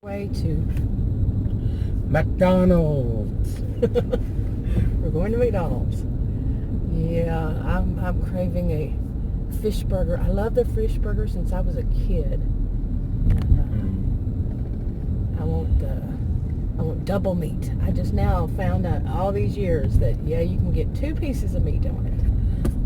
Way to McDonald's. we're going to McDonald's. Yeah, I'm craving a fish burger. I love the fish burger since I was a kid. I want double meat. I just now found out all these years that you can get 2 pieces of meat on it.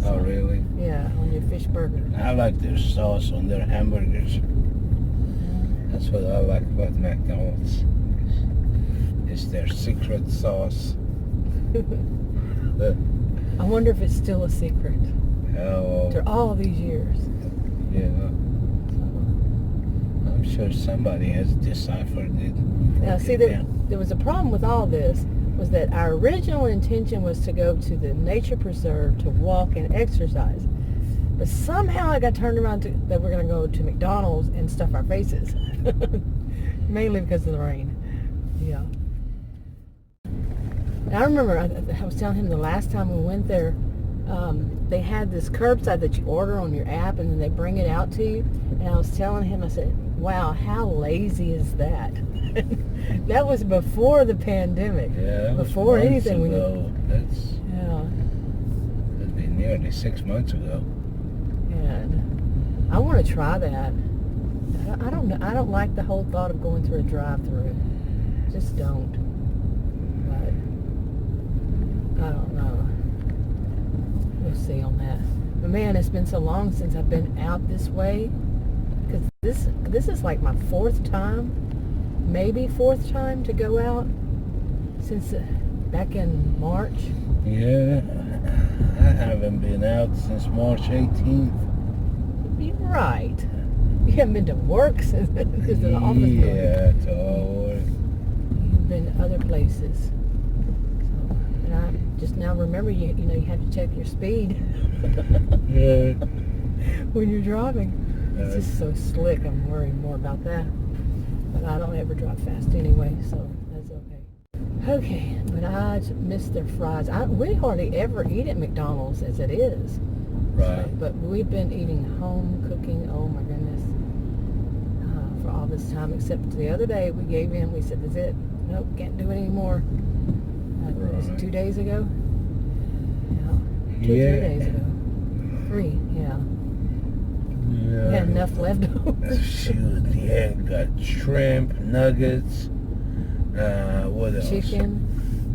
Oh, really? Yeah, on your fish burger. I like their sauce on their hamburgers. That's what I like about McDonald's. It's their secret sauce. I wonder if it's still a secret Oh, after all these years. yeah. I'm sure somebody has deciphered it. Now, see, there was a problem with all this, was that our original intention was to go to the nature preserve to walk and exercise. But somehow I got turned around that we're going to go to McDonald's and stuff our faces. Mainly because of the rain. Yeah. And I remember, I was telling him the last time we went there, they had this curbside that you order on your app and then they bring it out to you. And I was telling him, I said, wow, how lazy is that? That was before the pandemic. Yeah, that was before months anything ago. That'd be nearly 6 months ago. And I want to try that. I don't know. I don't like the whole thought of going through a drive-through. Just don't. But I don't know. We'll see on that. But man, it's been so long since I've been out this way. Because this is like my 4th time, maybe 4th time to go out since back in March. Yeah, I haven't been out since March 18th. You're right. You haven't been to work since the office building. Yeah, to all work. You've been to other places. So, and I just now remember you have to check your speed Yeah. when you're driving. It's just so slick. I'm worried more about that. But I don't ever drive fast anyway, so that's okay. Okay, but I miss their fries. We hardly ever eat at McDonald's as it is. Right. But we've been eating home cooking, oh my goodness, for all this time, except the other day we gave in. We said, that's it. Nope, can't do it anymore. Was it 2 days ago? Yeah. 2 or 3 days ago. 3, yeah. We had enough left over. Shoot, yeah, got shrimp, nuggets, what else? Chicken,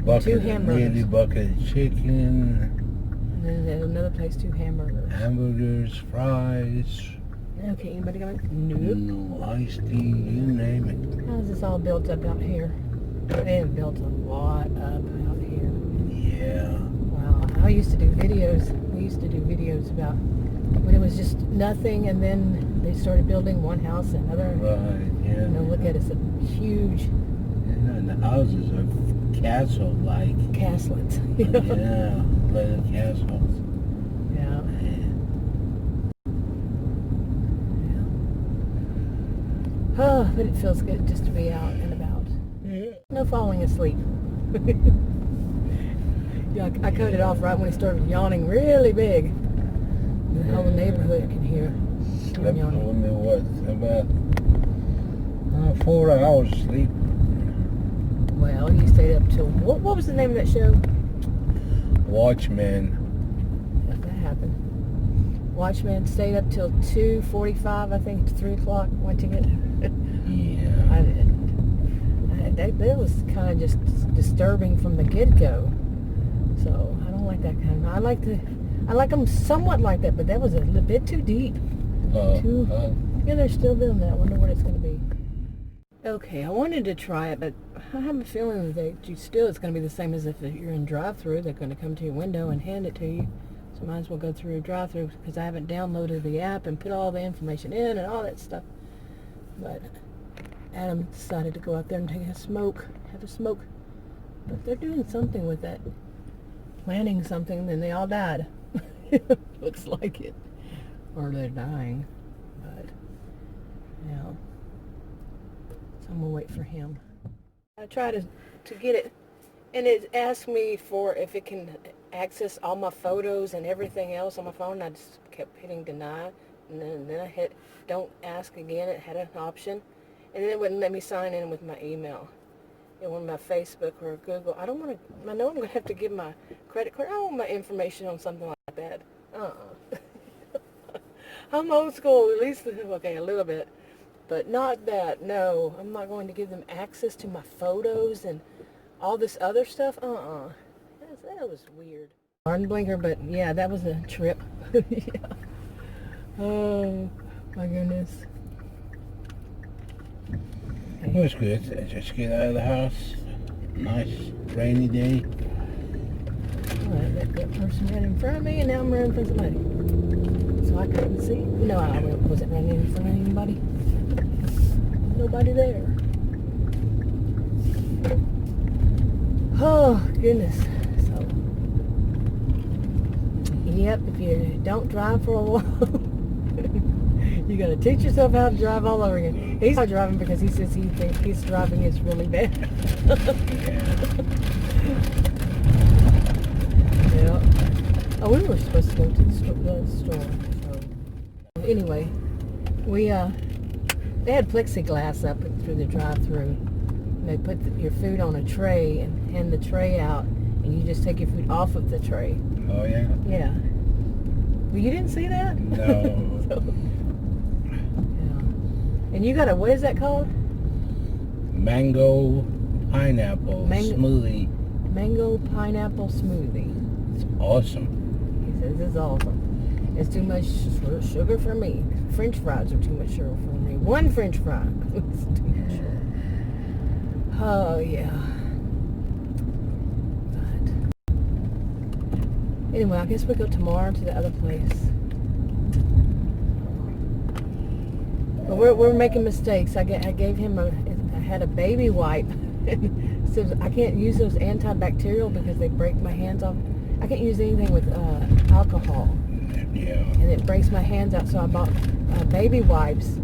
2 hamburgers. Bucket of chicken. And then at another place, 2 hamburgers. Hamburgers, fries. Okay, anybody coming? Nope. No, iced tea, you name it. How's this all built up out here? They have built a lot up out here. Yeah. Wow. I used to do videos. We used to do videos about when it was just nothing, and then they started building one house and another. Right, yeah. Look at it. It's a huge... And the houses are castle-like. Castlets. Yeah, little castles. Yeah. Oh, but it feels good just to be out and about. Yeah. No falling asleep. Yeah, I cut it off right when he started yawning really big. The whole neighborhood can hear him Slept yawning. only about 4 hours sleep. Well, you stayed up till... What was the name of that show? Watchmen. If that happened. Watchmen stayed up till 2:45, I think, to 3 o'clock watching it. Yeah. I didn't. That was kind of just disturbing from the get-go. So I don't like that kind of... I like them somewhat like that, but that was a little bit too deep. Yeah, they're still doing that. I wonder what it's going to be. Okay, I wanted to try it, but I have a feeling that it's going to be the same as if you're in drive-thru. They're going to come to your window and hand it to you. So might as well go through a drive-thru because I haven't downloaded the app and put all the information in and all that stuff. But Adam decided to go out there and have a smoke. But they're doing something with that. Planning something, then they all died. Looks like it. Or they're dying. But, yeah. So I'm going to wait for him. I try to get it, and it asked me for if it can access all my photos and everything else on my phone. I just kept hitting deny, and then I hit don't ask again. It had an option, And then it wouldn't let me sign in with my email. It wanted my Facebook or Google. I don't want to, I know I'm going to have to give my credit card. I don't want my information on something like that. I'm old school, at least, okay, a little bit. But not that, no. I'm not going to give them access to my photos and all this other stuff. That was weird. Barn blinker, but yeah, that was a trip. Yeah. Oh, my goodness. It was good. I just get out of the house. Nice rainy day. Alright, that person ran in front of me, and now I'm running from somebody. So I couldn't see. No, I wasn't running in front of anybody. Nobody there. Oh, goodness. So, yep, if you don't drive for a while, you got to teach yourself how to drive all over again. He's not driving because he says he thinks his driving is really bad. Yeah. Oh, we were supposed to go to the store. So, anyway, they had plexiglass up through the drive-thru. They put your food on a tray and hand the tray out, and you just take your food off of the tray. Oh, yeah? Yeah. Well, you didn't see that? No. So, yeah. And you got a, what is that called? Mango pineapple smoothie. Mango pineapple smoothie. It's awesome. He says it's awesome. It's too much sugar for me. French fries are too much sugar for me. One French fry is too much sugar. Oh, yeah. But anyway, I guess we'll go tomorrow to the other place. But we're making mistakes. I gave him I had a baby wipe. So I can't use those antibacterial because they break my hands off. I can't use anything with alcohol. Yeah. And it breaks my hands out, so I bought baby wipes,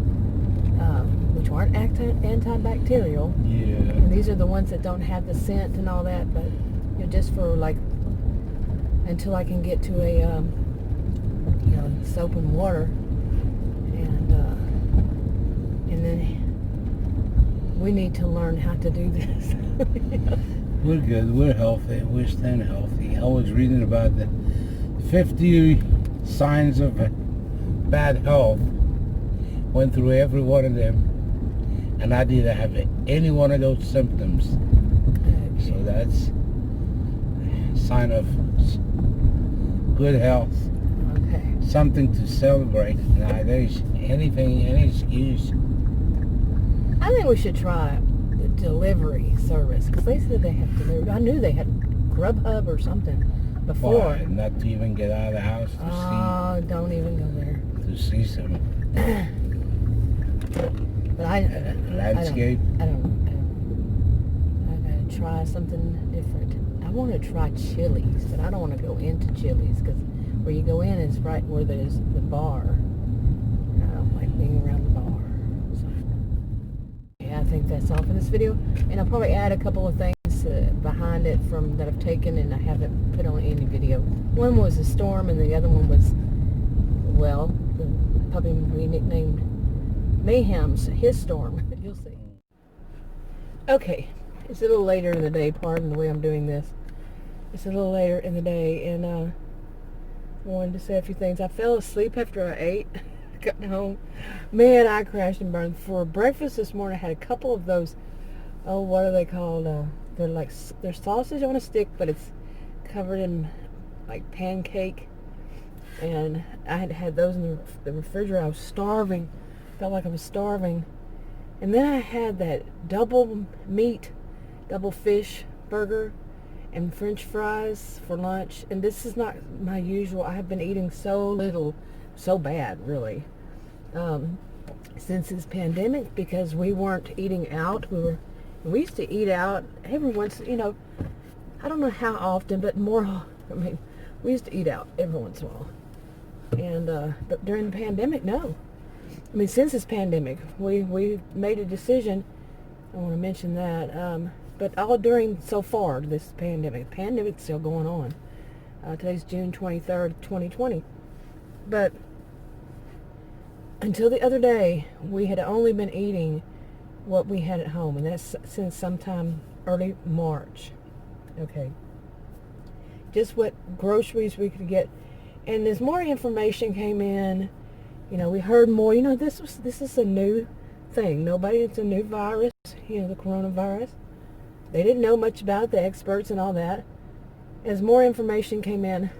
which aren't antibacterial. Yeah. And these are the ones that don't have the scent and all that, but just for like until I can get to a soap and water, and then we need to learn how to do this. We're good. We're healthy. We're staying healthy. I was reading about the 50 signs of bad health. Went through every one of them, and I didn't have any one of those symptoms. So that's a sign of good health. Okay. Something to celebrate. Now, there's any excuse. I think we should try the delivery service, because they said they have delivery. I knew they had Grubhub or something before. Why? Not to even get out of the house to Oh, don't even go there. To see some But landscape. I gotta try something different. I want to try Chili's, but I don't want to go into Chili's because where you go in is right where there's the bar. And I don't like being around the bar. So, yeah, I think that's all for this video. And I'll probably add a couple of things behind it from that I've taken and I haven't put on any video. One was a storm and the other one was, well, the puppy we nicknamed Mayhem's, his storm. You'll see. Okay, it's a little later in the day. Pardon the way I'm doing this. It's a little later in the day, and I wanted to say a few things. I fell asleep after I ate. Got home. Man, I crashed and burned. For breakfast this morning, I had a couple of those, oh, what are they called? They're sausage on a stick, but it's covered in like pancake. And I had those in the refrigerator. I was starving. Felt like I was starving. And then I had that double fish burger and French fries for lunch. And this is not my usual. I have been eating so little, so bad, really, since this pandemic, because we weren't eating out. We used to eat out every once, I don't know how often, but we used to eat out every once in a while. And but during the pandemic, no. Since this pandemic, we made a decision. I want to mention that. But all during so far this pandemic. The pandemic's still going on. Today's June 23rd, 2020. But until the other day, we had only been eating what we had at home, and that's since sometime early March. Okay. Just what groceries we could get. And as more information came in, we heard more. This is a new thing. It's a new virus, the coronavirus. They didn't know much about it, the experts and all that. As more information came in,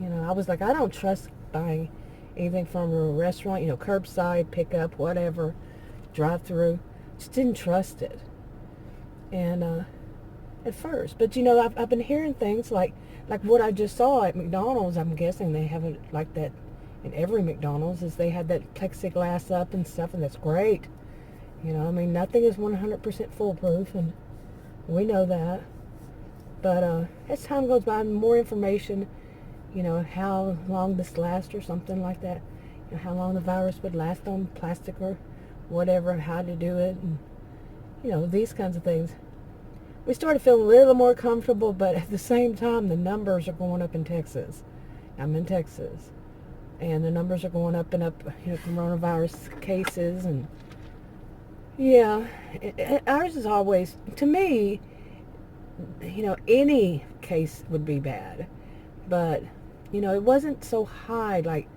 I was like, I don't trust buying anything from a restaurant, curbside, pickup, whatever, drive-through. Just didn't trust it. And at first. But, I've been hearing things like what I just saw at McDonald's. I'm guessing they have it like that in every McDonald's, is they had that plexiglass up and stuff, and that's great. Nothing is 100% foolproof, and we know that. But as time goes by, more information, how long this lasts or something like that. How long the virus would last on plastic or whatever, how to do it, and, these kinds of things. We started feeling a little more comfortable, but at the same time, the numbers are going up in Texas. I'm in Texas. And the numbers are going up and up, coronavirus cases. And, yeah, ours is always, to me, any case would be bad. But, it wasn't so high. Like,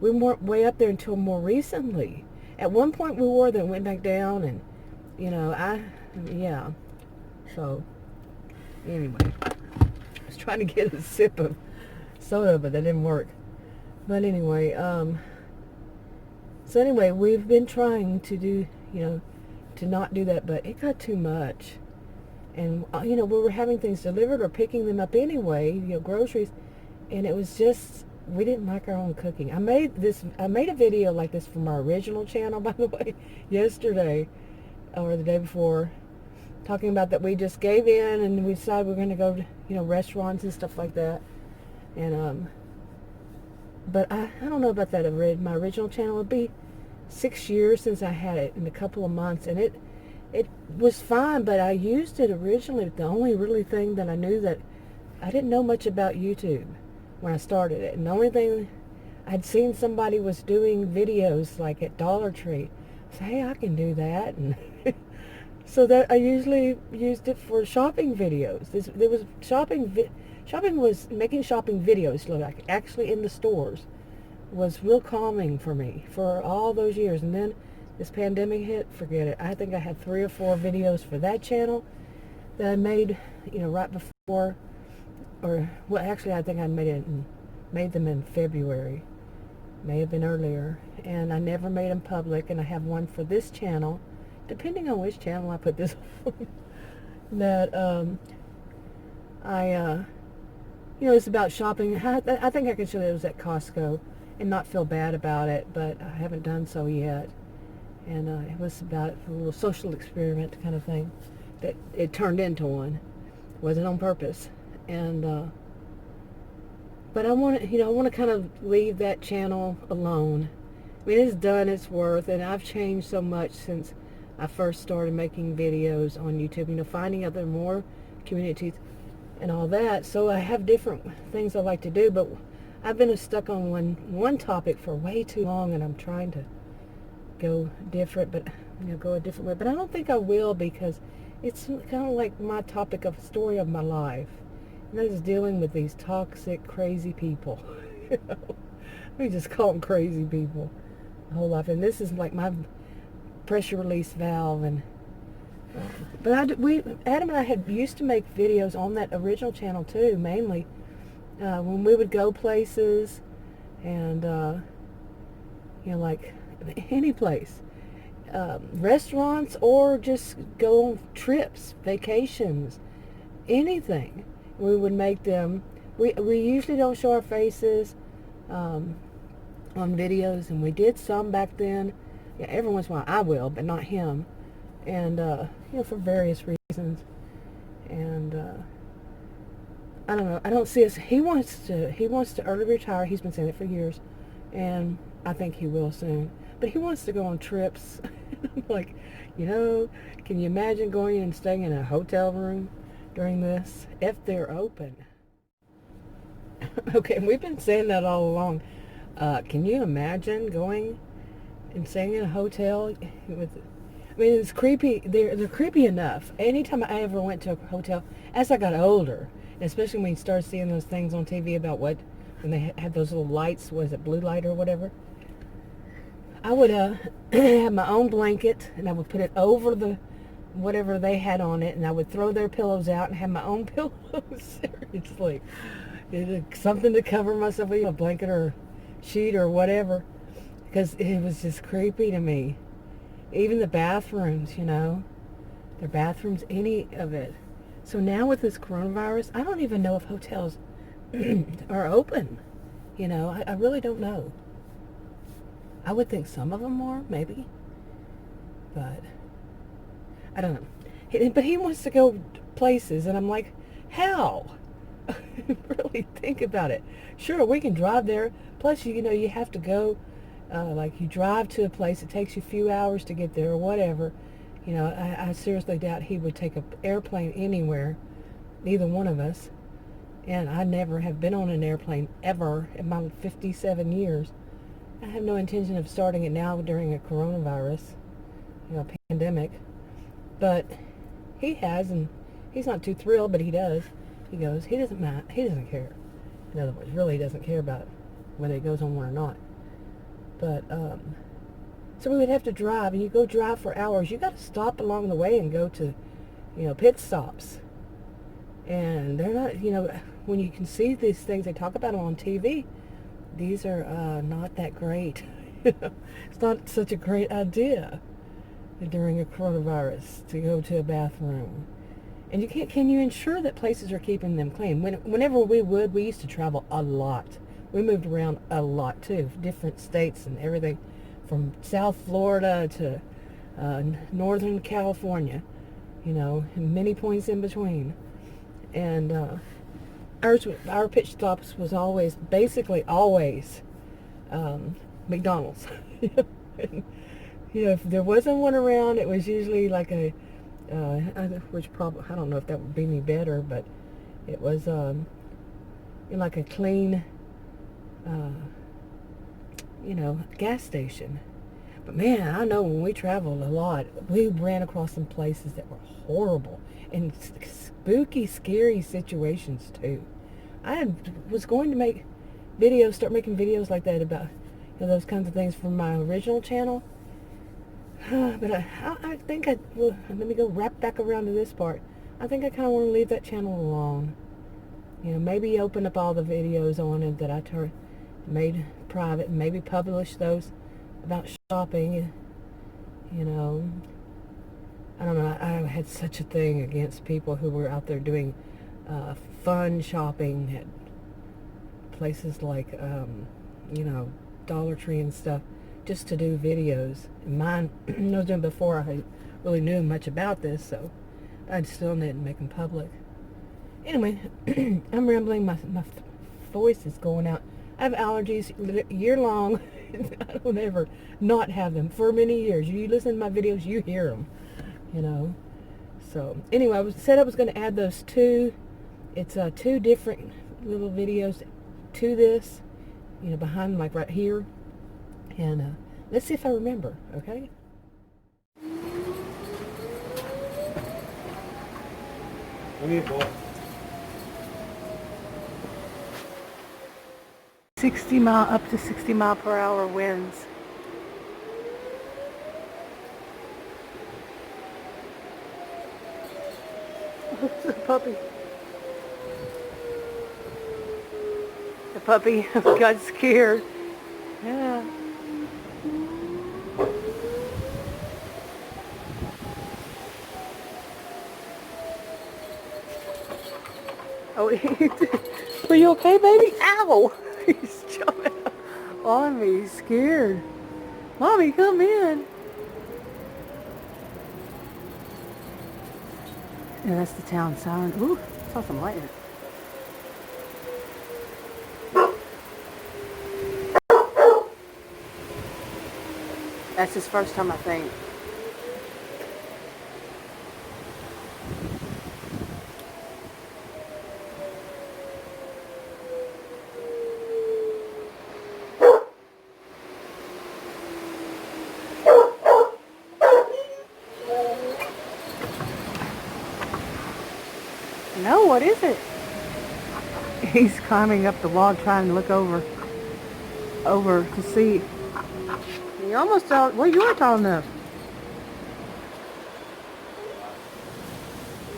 we weren't way up there until more recently. At one point we were, then went back down, and, yeah. So, anyway, I was trying to get a sip of soda, but that didn't work. But anyway, we've been trying to do, to not do that, but it got too much. And, we were having things delivered or picking them up anyway, groceries, and it was just, we didn't like our own cooking. I made a video like this from our original channel, by the way, yesterday, or the day before, talking about that we just gave in and we decided we're going to go to, restaurants and stuff like that. And, but I don't know about that. My original channel would be 6 years since I had it, in a couple of months. And it was fine, but I used it originally. The only really thing that I knew, that I didn't know much about YouTube when I started it. And the only thing I'd seen, somebody was doing videos like at Dollar Tree. I said, hey, I can do that. And so that I usually used it for shopping videos. There was making shopping videos, like actually in the stores, was real calming for me for all those years. And then this pandemic hit, forget it. I think I had 3 or 4 videos for that channel that I made, right before, or, well, actually I think I made them in February. May have been earlier. And I never made them public, and I have one for this channel, depending on which channel I put this on, that it's about shopping. I think I can show you it was at Costco and not feel bad about it, but I haven't done so yet. And it was about a little social experiment kind of thing that it turned into one. It wasn't on purpose. And but I want to kind of leave that channel alone. I mean, it's done its worth, and I've changed so much since I first started making videos on YouTube, finding out there are more communities and all that. So I have different things I like to do, but I've been stuck on one topic for way too long, and I'm trying to go different, but go a different way. But I don't think I will, because it's kind of like my topic of story of my life, and that is dealing with these toxic, crazy people. We just call them crazy people the whole life, and this is like my pressure release valve. And but Adam and I had used to make videos on that original channel too, mainly when we would go places, and like any place, restaurants, or just go on trips, vacations, anything. We would make them. We usually don't show our faces on videos, and we did some back then. Yeah, every once in a while I will, but not him. And for various reasons. And I don't know. I don't see us. He wants to early retire. He's been saying it for years, and I think he will soon. But he wants to go on trips. Like, can you imagine going and staying in a hotel room during this, if they're open? Okay, we've been saying that all along. Can you imagine going and staying in a hotel with? I mean, it's creepy. They're creepy enough. Anytime I ever went to a hotel, as I got older, especially when you start seeing those things on TV about when they had those little lights, was it blue light or whatever? I would have my own blanket, and I would put it over the whatever they had on it, and I would throw their pillows out and have my own pillows. Seriously, something to cover myself with, a blanket or sheet or whatever, because it was just creepy to me. Even the bathrooms, their bathrooms, any of it. So now with this coronavirus, I don't even know if hotels are open. I really don't know. I would think some of them are, maybe. But I don't know. But he wants to go places, and I'm like, how? Really think about it. Sure, we can drive there. Plus, you have to go, like you drive to a place. It takes you a few hours to get there or whatever. I seriously doubt he would take an airplane anywhere, neither one of us. And I never have been on an airplane ever in my 57 years. I have no intention of starting it now during a coronavirus, pandemic. But he has, and he's not too thrilled, but he does. He goes, he doesn't mind. He doesn't care. In other words, really doesn't care about whether it goes on one or not. But, so we would have to drive, and you go drive for hours. You got to stop along the way and go to, pit stops. And they're not, when you can see these things, they talk about them on TV, these are not that great. It's not such a great idea during a coronavirus to go to a bathroom. And can you ensure that places are keeping them clean? Whenever we used to travel a lot. We moved around a lot too, different states and everything, from South Florida to Northern California, and many points in between. And our pitch stops was basically always McDonald's. If there wasn't one around, it was usually like which probably, I don't know if that would be any better, but it was like a clean, gas station. But man, I know when we traveled a lot, we ran across some places that were horrible and spooky, scary situations too. I was going to start making videos like that about those kinds of things from my original channel. But I think let me go wrap back around to this part. I think I kind of want to leave that channel alone. Maybe open up all the videos on it that I made private, and maybe publish those about shopping. I don't know. I had such a thing against people who were out there doing fun shopping at places like, Dollar Tree and stuff, just to do videos. And mine, I was doing before I really knew much about this, so I still didn't make them public. Anyway, I'm rambling. My voice is going out. I have allergies year long. I don't ever not have them for many years. You listen to my videos, you hear them, So anyway, I said I was going to add those two. It's two different little videos to this, behind, like right here. And let's see if I remember, okay? Wonderful. up to 60 mile per hour winds. The puppy. The puppy got scared. Yeah. Oh, are you okay, baby? Ow! He's jumping on me. He's scared. Mommy, come in. Yeah, that's the town siren. Ooh, saw some lightning. That's his first time, I think. No, what is it? He's climbing up the wall trying to look over to see. You almost tall. Well, you are tall enough.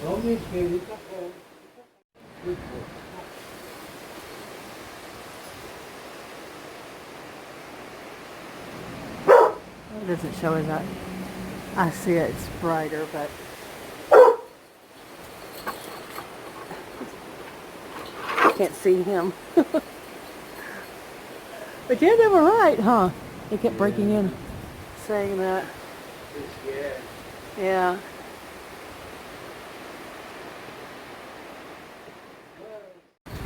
Don't miss me. It's okay. Good boy. It doesn't show as I see it. It's brighter, but I can't see him. But yeah, they were right, huh? They kept breaking in, saying that. Yeah.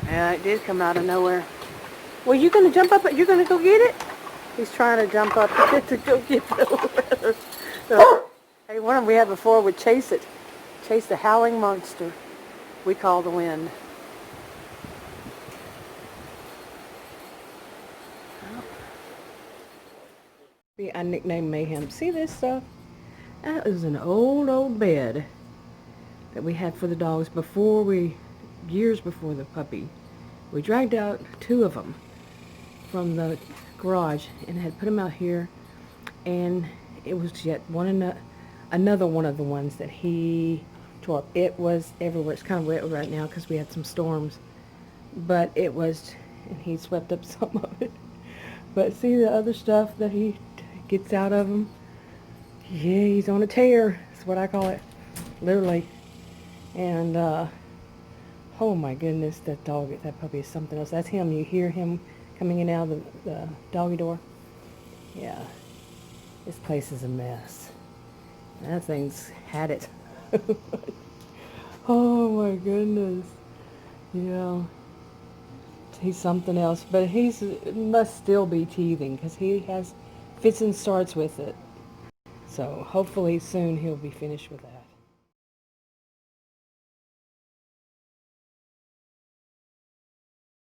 Yeah, it did come out of nowhere. Well, you gonna jump up? You're gonna go get it? He's trying to jump up to go get the hey, one of them we had before would chase it. Chase the howling monster we call the wind. I nicknamed Mayhem. See this stuff? That is an old bed that we had for the dogs years before the puppy. We dragged out 2 of them from the garage and had put them out here, and it was yet another one of the ones that he tore up. It was everywhere. It's kind of wet right now because we had some storms, but it was, and he swept up some of it. But see the other stuff that he gets out of them? Yeah, he's on a tear. That's what I call it, literally. And oh my goodness, that puppy is something else. That's him. You hear him coming in and out of the doggy door. Yeah, this place is a mess. That thing's had it. Oh my goodness. Yeah, he's something else, but must still be teething because he has fits and starts with it. So hopefully soon he'll be finished with that.